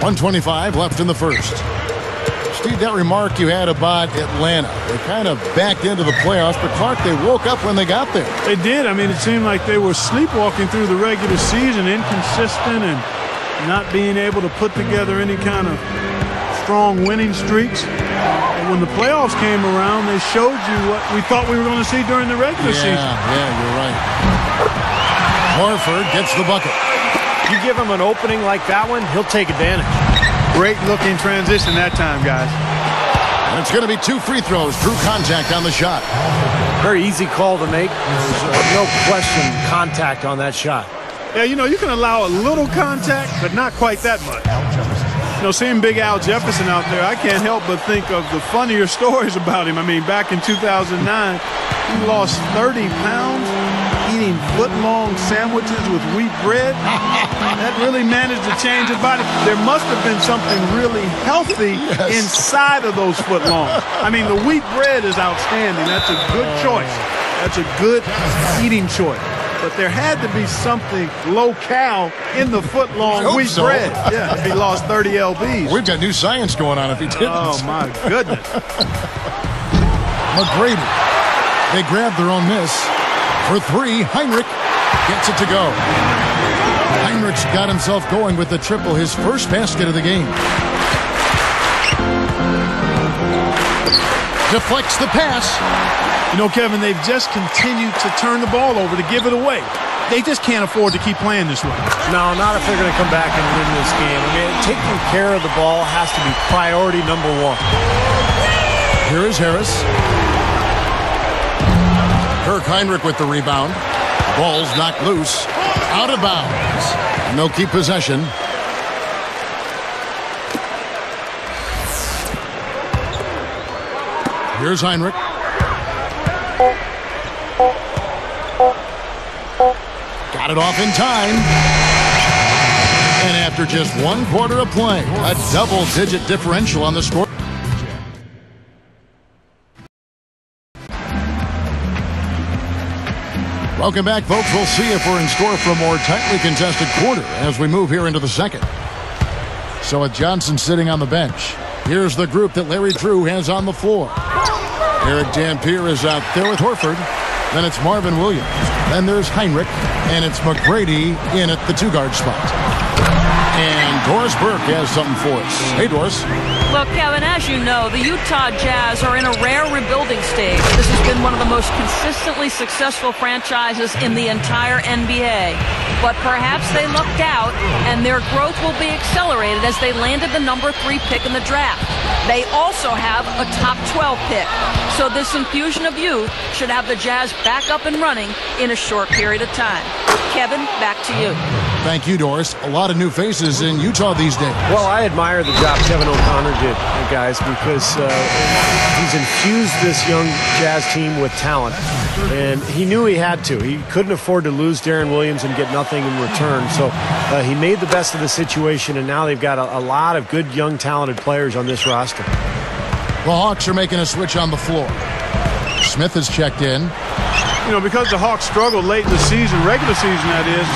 1:25 left in the first. Steve, that remark you had about Atlanta, they kind of backed into the playoffs, but Clark, they woke up when they got there. They did. I mean, it seemed like they were sleepwalking through the regular season, inconsistent and not being able to put together any kind of strong winning streaks. And when the playoffs came around, they showed you what we thought we were going to see during the regular season. Yeah, you're right. Horford gets the bucket. You give him an opening like that one, he'll take advantage. Great looking transition that time, guys. And it's going to be 2 free throws. Drew contact on the shot. Very easy call to make. There's no question contact on that shot. Yeah, you know, you can allow a little contact, but not quite that much. You know, seeing Big Al Jefferson out there, I can't help but think of the funnier stories about him. I mean, back in 2009, he lost 30 pounds eating foot-long sandwiches with wheat bread. That really managed to change his body. There must have been something really healthy inside of those foot-longs. I mean, the wheat bread is outstanding. That's a good choice. That's a good eating choice. But there had to be something low-cal in the foot-long wheat bread. Yeah, if he lost 30 lbs. We've got new science going on if he didn't. Oh, my goodness. McGrady. They grab their own miss. For 3, Heinrich gets it to go. Heinrich's got himself going with the triple, his first basket of the game. Deflects the pass. You know, Kevin, they've just continued to turn the ball over to give it away. They just can't afford to keep playing this way. No, not if they're going to come back and win this game. I mean, taking care of the ball has to be priority number 1. Here is Harris. Kirk Heinrich with the rebound. Ball's knocked loose. Out of bounds. And they'll keep possession. Here's Heinrich. Got it off in time. And after just 1 quarter of play, a double-digit differential on the score. Welcome back, folks. We'll see if we're in store for a more tightly contested quarter as we move here into the second. So with Johnson sitting on the bench, here's the group that Larry Drew has on the floor. Eric Dampier is out there with Horford. Then it's Marvin Williams. Then there's Heinrich. And it's McGrady in at the 2-guard spot. And Doris Burke has something for us. Hey, Doris. Well, Kevin, as you know, the Utah Jazz are in a rare rebuilding stage. This has been one of the most consistently successful franchises in the entire NBA. But perhaps they lucked out, and their growth will be accelerated as they landed the number 3 pick in the draft. They also have a top 12 pick. So this infusion of youth should have the Jazz back up and running in a short period of time. Kevin, back to you. Thank you, Doris. A lot of new faces in Utah these days. Well, I admire the job Kevin O'Connor did, guys, because he's infused this young Jazz team with talent, and he knew he had to. He couldn't afford to lose Darren Williams and get nothing in return, so he made the best of the situation, and now they've got a lot of good, young, talented players on this roster. The Hawks are making a switch on the floor. Smith has checked in. You know, because the Hawks struggled late in the season, regular season that is,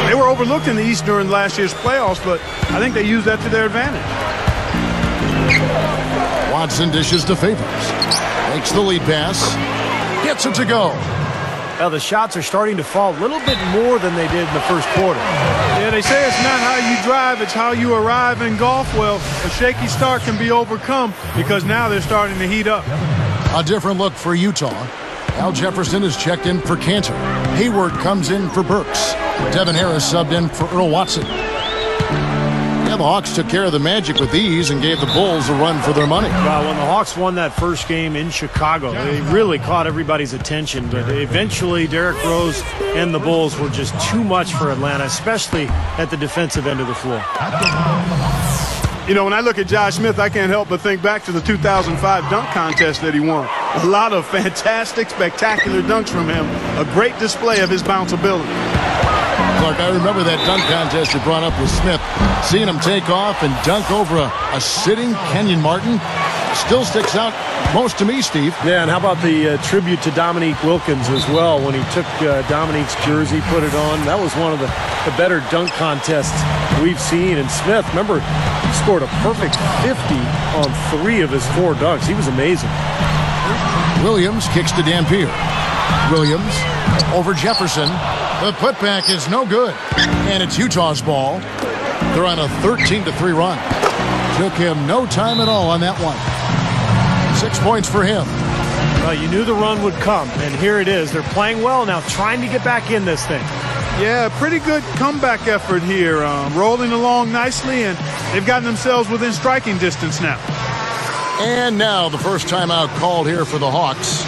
they were overlooked in the East during last year's playoffs, but I think they used that to their advantage. Watson dishes to Favors. Makes the lead pass. Gets it to go. Well, the shots are starting to fall a little bit more than they did in the first quarter. Yeah, they say it's not how you drive, it's how you arrive in golf. Well, a shaky start can be overcome because now they're starting to heat up. A different look for Utah. Al Jefferson is checked in for Cantor. Hayward comes in for Burks. Devin Harris subbed in for Earl Watson. Yeah, the Hawks took care of the Magic with ease and gave the Bulls a run for their money. Well, when the Hawks won that first game in Chicago, they really caught everybody's attention. But eventually, Derrick Rose and the Bulls were just too much for Atlanta, especially at the defensive end of the floor. You know, when I look at Josh Smith, I can't help but think back to the 2005 dunk contest that he won. A lot of fantastic, spectacular dunks from him. A great display of his bounce ability. Clark, I remember that dunk contest you brought up with Smith. Seeing him take off and dunk over a sitting Kenyon Martin. still sticks out most to me, Steve. Yeah, and how about the tribute to Dominique Wilkins as well when he took Dominique's jersey, put it on. That was one of the better dunk contests we've seen. And Smith, remember, he scored a perfect 50 on 3 of his 4 dunks. He was amazing. Williams kicks to Dampier. Williams over Jefferson. The putback is no good. And it's Utah's ball. They're on a 13-3 run. Took him no time at all on that one. 6 points for him. Well, you knew the run would come, and here it is. They're playing well now, trying to get back in this thing. Yeah, pretty good comeback effort here. Rolling along nicely, and they've gotten themselves within striking distance now. And now the first timeout called here for the Hawks.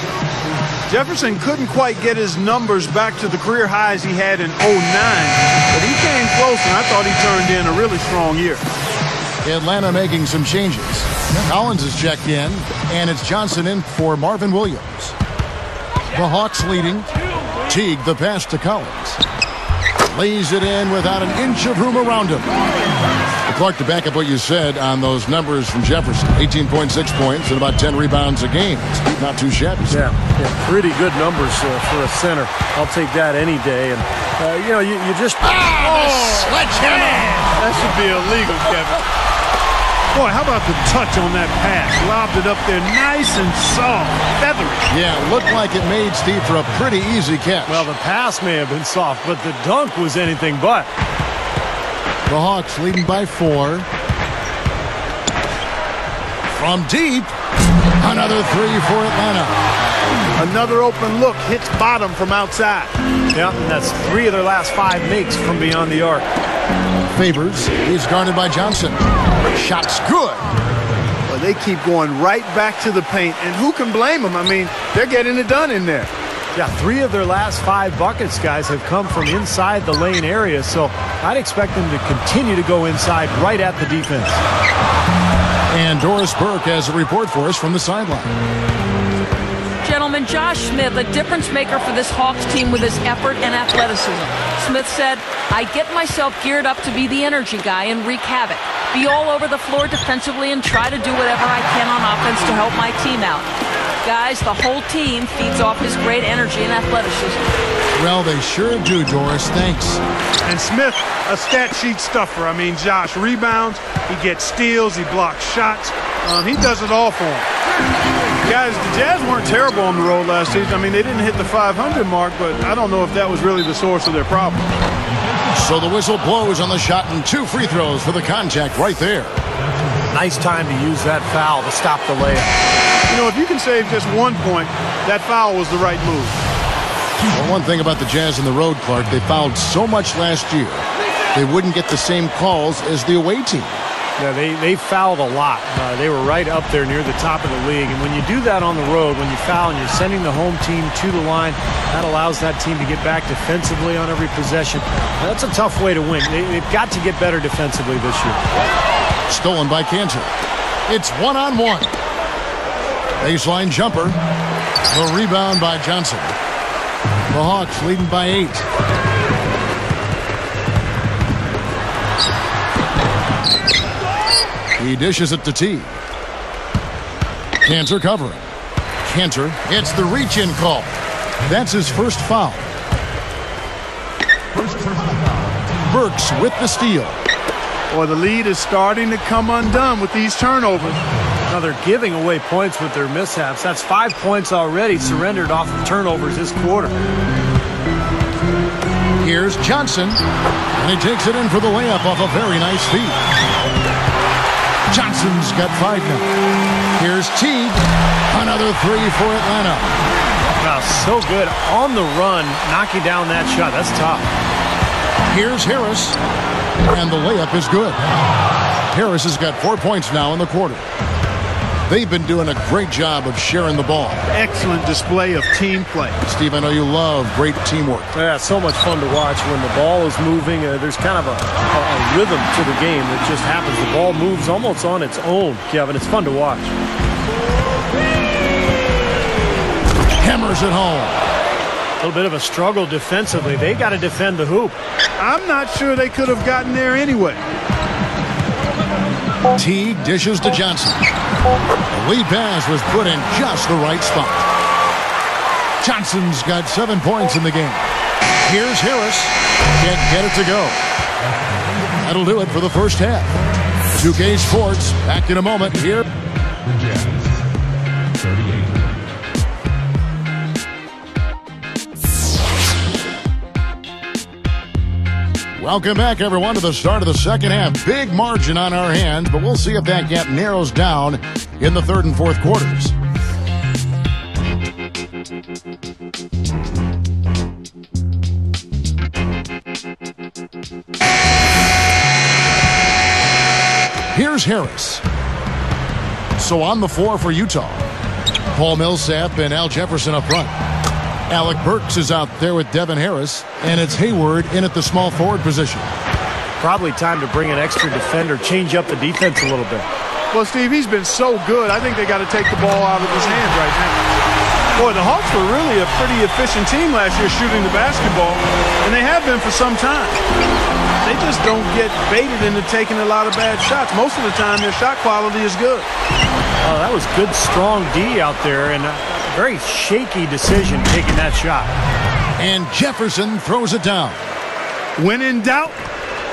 Jefferson couldn't quite get his numbers back to the career highs he had in 09, but he came close, and I thought he turned in a really strong year. Atlanta making some changes. Collins is checked in, and it's Johnson in for Marvin Williams. The Hawks leading. Teague, the pass to Collins. Lays it in without an inch of room around him. Clark, to back up what you said on those numbers from Jefferson, 18.6 points and about 10 rebounds a game. It's not too shabby. Yeah, pretty good numbers for a center. I'll take that any day. And, you just... Sledgehammer! That should be illegal, Kevin. Boy, how about the touch on that pass? Lobbed it up there nice and soft, feathery. Yeah, looked like it made Steve for a pretty easy catch. Well, the pass may have been soft, but the dunk was anything but. The Hawks leading by 4. From deep, another 3 for Atlanta. Another open look, hits bottom from outside. Yeah, and that's 3 of their last 5 makes from beyond the arc. Favors, he's guarded by Johnson. Shot's good. Well, they keep going right back to the paint, and who can blame them? I mean, they're getting it done in there. Yeah, 3 of their last 5 buckets, guys, have come from inside the lane area, so I'd expect them to continue to go inside right at the defense. And Doris Burke has a report for us from the sideline. Gentlemen, Josh Smith, a difference maker for this Hawks team with his effort and athleticism. Smith said, I get myself geared up to be the energy guy and wreak havoc. Be all over the floor defensively and try to do whatever I can on offense to help my team out. Guys, the whole team feeds off his great energy and athleticism. Well, they sure do, Doris. Thanks. And Smith, a stat sheet stuffer. I mean, Josh rebounds, he gets steals, he blocks shots. He does it all for him. Guys, the Jazz weren't terrible on the road last season. I mean, they didn't hit the 500 mark, but I don't know if that was really the source of their problem. So the whistle blows on the shot and 2 free throws for the contact right there. Nice time to use that foul to stop the layup. You know, if you can save just 1 point, that foul was the right move. Well, one thing about the Jazz on the road, Clark, they fouled so much last year, they wouldn't get the same calls as the away team. Yeah, they fouled a lot. They were right up there near the top of the league. And when you do that on the road, when you foul and you're sending the home team to the line, that allows that team to get back defensively on every possession. Now, that's a tough way to win. They've got to get better defensively this year. Stolen by Cantor. It's 1-on-1. Baseline jumper. The rebound by Johnson. The Hawks leading by 8. He dishes it to T. Cantor covering. Cantor gets the reach-in call. That's his first foul. Burks with the steal. Boy, the lead is starting to come undone with these turnovers. Now they're giving away points with their mishaps. That's 5 points already surrendered off of turnovers this quarter. Here's Johnson, and he takes it in for the layup off a very nice feed. Johnson's got 5 now. Here's Teague. Another 3 for Atlanta. Wow, so good on the run, knocking down that shot. That's tough. Here's Harris, and the layup is good. Harris has got 4 points now in the quarter. They've been doing a great job of sharing the ball. Excellent display of team play. Steve, I know you love great teamwork. Yeah, so much fun to watch when the ball is moving. There's kind of a rhythm to the game that just happens. The ball moves almost on its own, Kevin. It's fun to watch. Hammers it home. A little bit of a struggle defensively. They got to defend the hoop. I'm not sure they could have gotten there anyway. Teague dishes to Johnson. The lead pass was put in just the right spot. Johnson's got 7 points in the game. Here's Harris. Can't get it to go. That'll do it for the first half. 2K Sports, back in a moment here. The Jazz, 38. Welcome back, everyone, to the start of the second half. Big margin on our hands, but we'll see if that gap narrows down in the third and fourth quarters. Here's Harris. So on the floor for Utah, Paul Millsap and Al Jefferson up front. Alec Burks is out there with Devin Harris, and it's Hayward in at the small forward position. Probably time to bring an extra defender, change up the defense a little bit. Well, Steve, he's been so good. I think they got to take the ball out of his hands right now. Boy, the Hawks were really a pretty efficient team last year shooting the basketball, and they have been for some time. They just don't get baited into taking a lot of bad shots. Most of the time, their shot quality is good. Oh, that was good, strong D out there, and very shaky decision taking that shot. And Jefferson throws it down. When in doubt,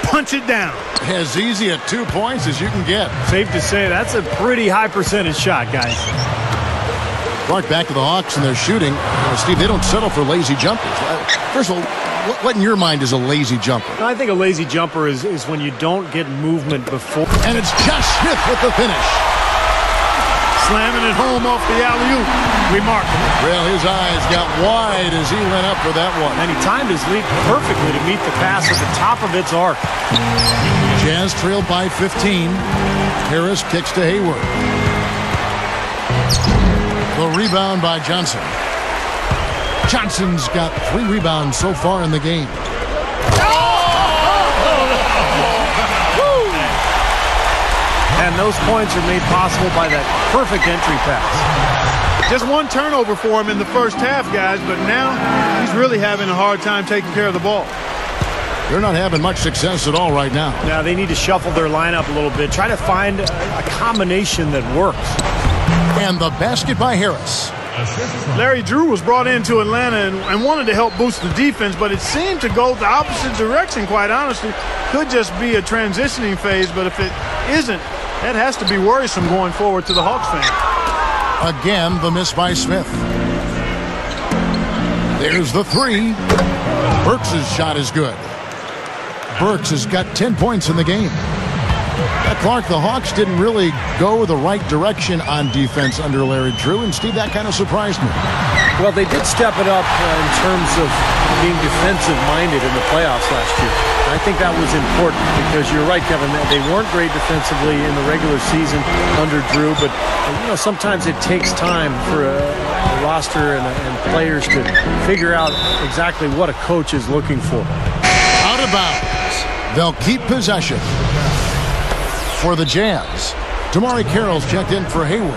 punch it down. As easy at 2 points as you can get. Safe to say that's a pretty high percentage shot, guys. Clark, back to the Hawks and their shooting. Steve, they don't settle for lazy jumpers. First of all, what in your mind is a lazy jumper? I think a lazy jumper is when you don't get movement before. And it's Josh Smith with the finish. Slamming it home off the alley-oop. Remarkable. Well, his eyes got wide as he went up for that one. And he timed his leap perfectly to meet the pass at the top of its arc. Jazz trailed by 15. Harris kicks to Hayward. The rebound by Johnson. Johnson's got 3 rebounds so far in the game. And those points are made possible by that perfect entry pass. Just one turnover for him in the first half, guys, but now he's really having a hard time taking care of the ball. They're not having much success at all right now. Now they need to shuffle their lineup a little bit. Try to find a combination that works. And the basket by Harris. Larry Drew was brought into Atlanta and wanted to help boost the defense, but it seemed to go the opposite direction, quite honestly. Could just be a transitioning phase, but if it isn't, that has to be worrisome going forward to the Hawks fan. Again, the miss by Smith. There's the 3. Burks' shot is good. Burks has got 10 points in the game. Clark, the Hawks didn't really go the right direction on defense under Larry Drew, and Steve, that kind of surprised me. Well, they did step it up in terms of being defensive-minded in the playoffs last year. And I think that was important because you're right, Kevin, they weren't great defensively in the regular season under Drew, but sometimes it takes time for a roster and players to figure out exactly what a coach is looking for. Out of bounds. They'll keep possession. For the Jazz, Damari Carroll's checked in for Hayward,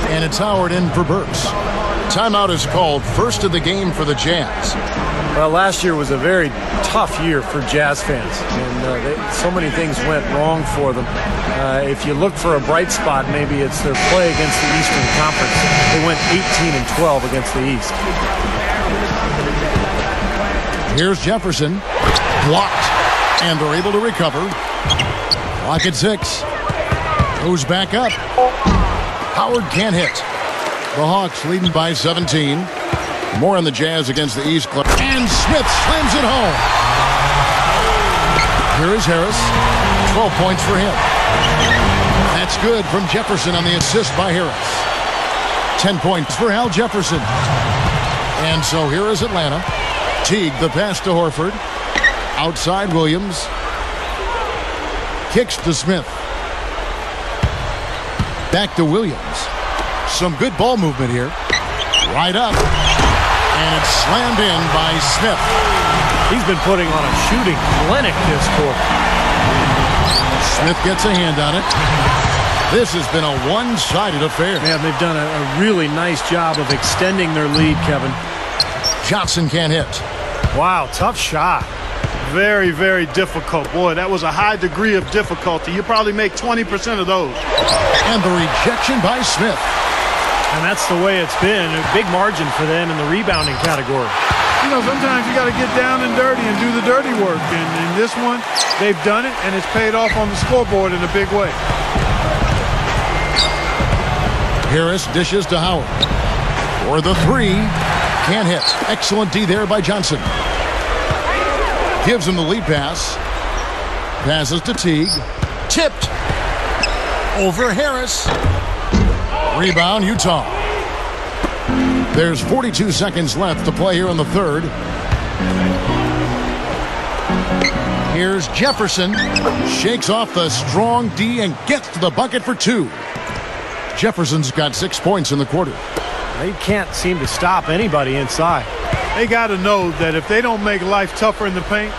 and it's Howard in for Burks. Timeout is called, first of the game for the Jazz. Well, last year was a very tough year for Jazz fans, and so many things went wrong for them. If you look for a bright spot, maybe it's their play against the Eastern Conference. They went 18-12 against the East. Here's Jefferson, blocked, and they're able to recover. Clock at 6. Goes back up. Howard can't hit. The Hawks leading by 17. More on the Jazz against the East. And Smith slams it home. Here is Harris. 12 points for him. That's good from Jefferson on the assist by Harris. 10 points for Al Jefferson. And so here is Atlanta. Teague, the pass to Horford. Outside Williams. Kicks to Smith. Back to Williams. Some good ball movement here. Right up. And it's slammed in by Smith. He's been putting on a shooting clinic this quarter. Smith gets a hand on it. This has been a one-sided affair. Man, they've done a really nice job of extending their lead, Kevin. Johnson can't hit. Wow, tough shot. Very, very difficult. Boy, that was a high degree of difficulty. You probably make 20% of those. And the rejection by Smith. And that's the way it's been. A big margin for them in the rebounding category. You know, sometimes you got to get down and dirty and do the dirty work. And in this one, they've done it, and it's paid off on the scoreboard in a big way. Harris dishes to Howard. For the three. Can't hit. Excellent D there by Johnson. Gives him the lead pass. Passes to Teague. Tipped. Over Harris. Rebound, Utah. There's 42 seconds left to play here in the third. Here's Jefferson. Shakes off the strong D and gets to the bucket for two. Jefferson's got 6 points in the quarter. They can't seem to stop anybody inside. They got to know that if they don't make life tougher in the paint,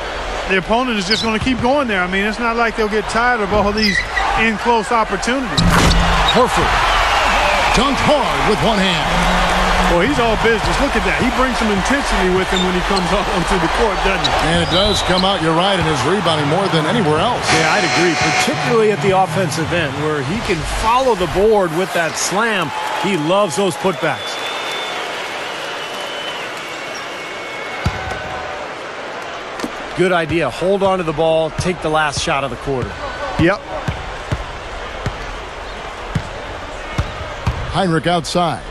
the opponent is just going to keep going there. I mean, it's not like they'll get tired of all these in-close opportunities. Horford. Dunked hard with one hand. Boy, he's all business. Look at that. He brings some intensity with him when he comes onto the court, doesn't he? And it does come out, you're right, in his rebounding more than anywhere else. Yeah, I'd agree, particularly at the offensive end where he can follow the board with that slam. He loves those putbacks. Good idea. Hold on to the ball. Take the last shot of the quarter. Yep. Heinrich outside.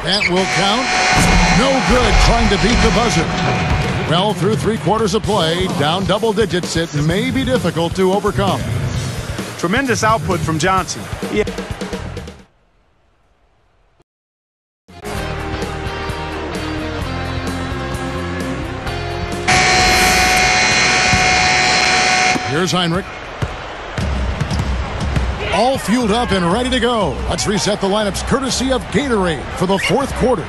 That will count. No good trying to beat the buzzer. Well, through 3/4 of play, down double digits, it may be difficult to overcome. Tremendous output from Johnson. Yeah. Here's Heinrich. All fueled up and ready to go. Let's reset the lineups courtesy of Gatorade for the fourth quarter.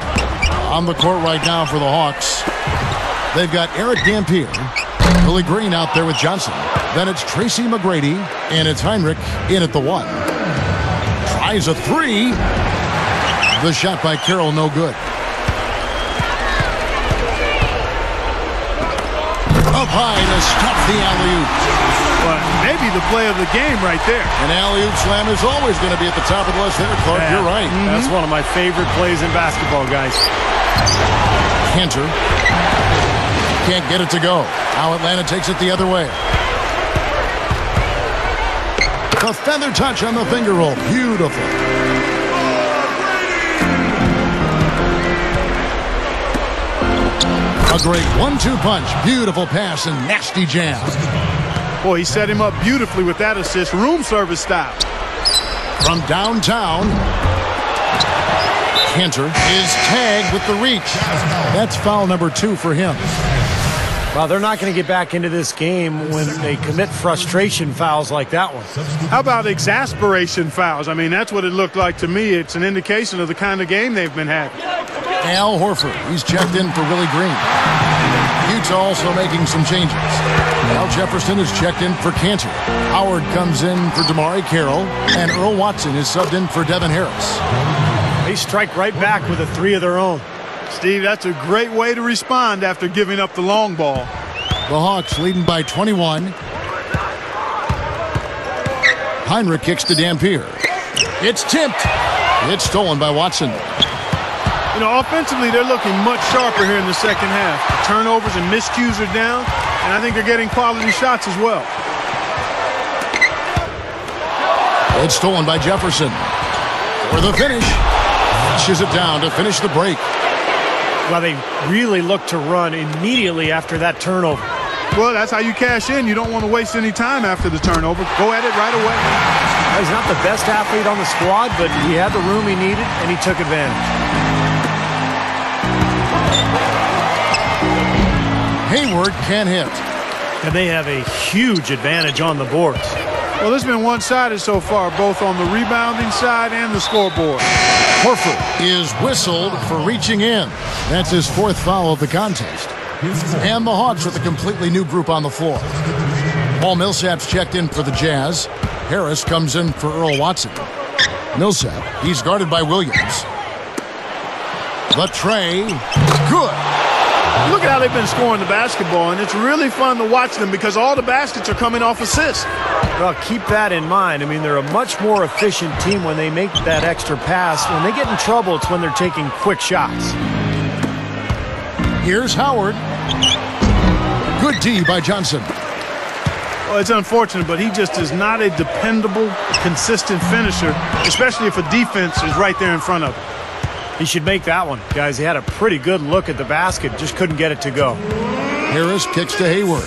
On the court right now for the Hawks. They've got Eric Dampier, Willie Green out there with Johnson. Then it's Tracy McGrady, and it's Heinrich in at the one. Tries a three. The shot by Carroll, no good. Up high to stop the alley-oop. Well, maybe the play of the game right there. An alley-oop slam is always going to be at the top of the list there, Clark. Yeah. You're right. That's one of my favorite plays in basketball, guys. Cantor. Can't get it to go. Now Atlanta takes it the other way. The feather touch on the finger roll. Beautiful. A great 1-2 punch. Beautiful pass and nasty jam. Boy, he set him up beautifully with that assist. Room service style. From downtown. Cantor is tagged with the reach. That's foul number 2 for him. Well, they're not going to get back into this game when they commit frustration fouls like that one. How about exasperation fouls? I mean, that's what it looked like to me. It's an indication of the kind of game they've been having. Al Horford, he's checked in for Willie Green. Utah also making some changes. Al Jefferson is checked in for Cantor. Howard comes in for Damari Carroll, and Earl Watson is subbed in for Devin Harris. They strike right back with a three of their own. Steve, that's a great way to respond after giving up the long ball. The Hawks leading by 21. Heinrich kicks to Dampier. It's tipped. It's stolen by Watson. You know, offensively, they're looking much sharper here in the second half. Turnovers and miscues are down, and I think they're getting quality shots as well. It's stolen by Jefferson. For the finish. Pushes it down to finish the break. Well, they really look to run immediately after that turnover. Well, that's how you cash in. You don't want to waste any time after the turnover. Go at it right away. He's not the best athlete on the squad, but he had the room he needed, and he took advantage. Hayward can't hit. And they have a huge advantage on the boards. Well, this has been one-sided so far, both on the rebounding side and the scoreboard. Horford is whistled for reaching in. That's his 4th foul of the contest. And the Hawks with a completely new group on the floor. Paul Millsap's checked in for the Jazz. Harris comes in for Earl Watson. Millsap, he's guarded by Williams. The tray. Good. Look at how they've been scoring the basketball, and it's really fun to watch them because all the baskets are coming off assists. Well, keep that in mind. I mean, they're a much more efficient team when they make that extra pass. When they get in trouble, it's when they're taking quick shots. Here's Howard. Good D by Johnson. Well, it's unfortunate, but he just is not a dependable, consistent finisher, especially if a defense is right there in front of him. He should make that one. Guys, he had a pretty good look at the basket, just couldn't get it to go. Harris kicks to Hayward.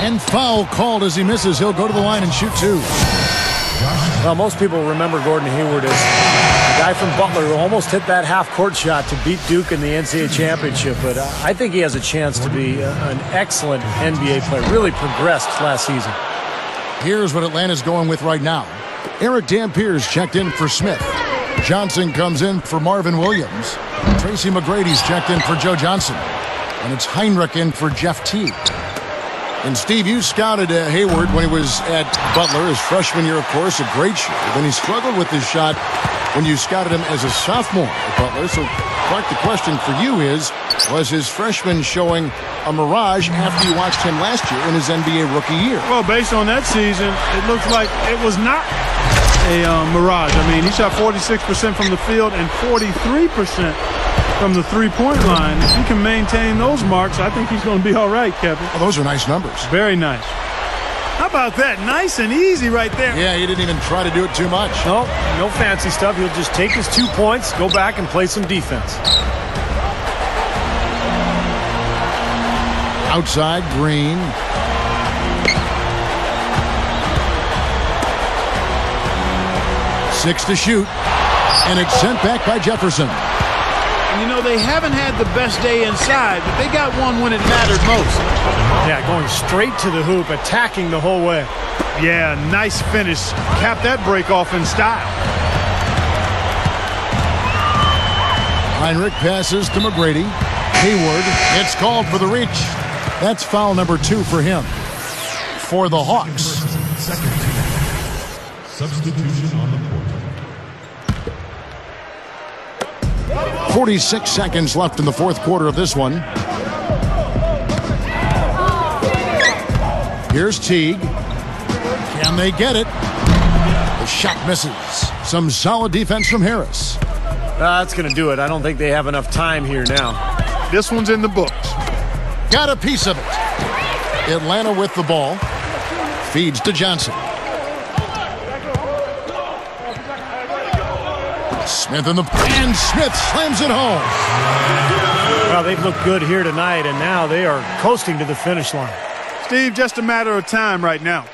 And foul called as he misses. He'll go to the line and shoot two. Well, most people remember Gordon Hayward as the guy from Butler who almost hit that half-court shot to beat Duke in the NCAA championship. But I think he has a chance to be an excellent NBA player. Really progressed last season. Here's what Atlanta's going with right now. Eric Dampiers checked in for Smith. Johnson comes in for Marvin Williams. Tracy McGrady's checked in for Joe Johnson. And it's Heinrich in for Jeff Teague. And Steve, you scouted Hayward when he was at Butler his freshman year, of course, a great shooter. Then he struggled with his shot when you scouted him as a sophomore at Butler. So, Clark, the question for you is, was his freshman showing a mirage after you watched him last year in his NBA rookie year? Well, based on that season, it looks like it was not a mirage. I mean, he shot 46% from the field and 43% from the three-point line. If he can maintain those marks, I think he's going to be all right, Kevin. Well, those are nice numbers. Very nice. How about that? Nice and easy right there. Yeah, he didn't even try to do it too much. No, no fancy stuff. He'll just take his 2 points, go back and play some defense. Outside, Green. Six to shoot. And it's sent back by Jefferson. And you know, they haven't had the best day inside, but they got one when it mattered most. Yeah, going straight to the hoop, attacking the whole way. Yeah, nice finish. Cap that break off in style. Heinrich passes to McGrady. Hayward, it's called for the reach. That's foul number 2 for him. For the Hawks. Second team. Substitution on the court. 46 seconds left in the fourth quarter of this one. Here's Teague. Can they get it? The shot misses. Some solid defense from Harris. That's going to do it. I don't think they have enough time here now. This one's in the books. Got a piece of it. Atlanta with the ball. Feeds to Johnson. Smith in the... And Smith slams it home. Well, they've looked good here tonight, and now they are coasting to the finish line. Steve, just a matter of time right now.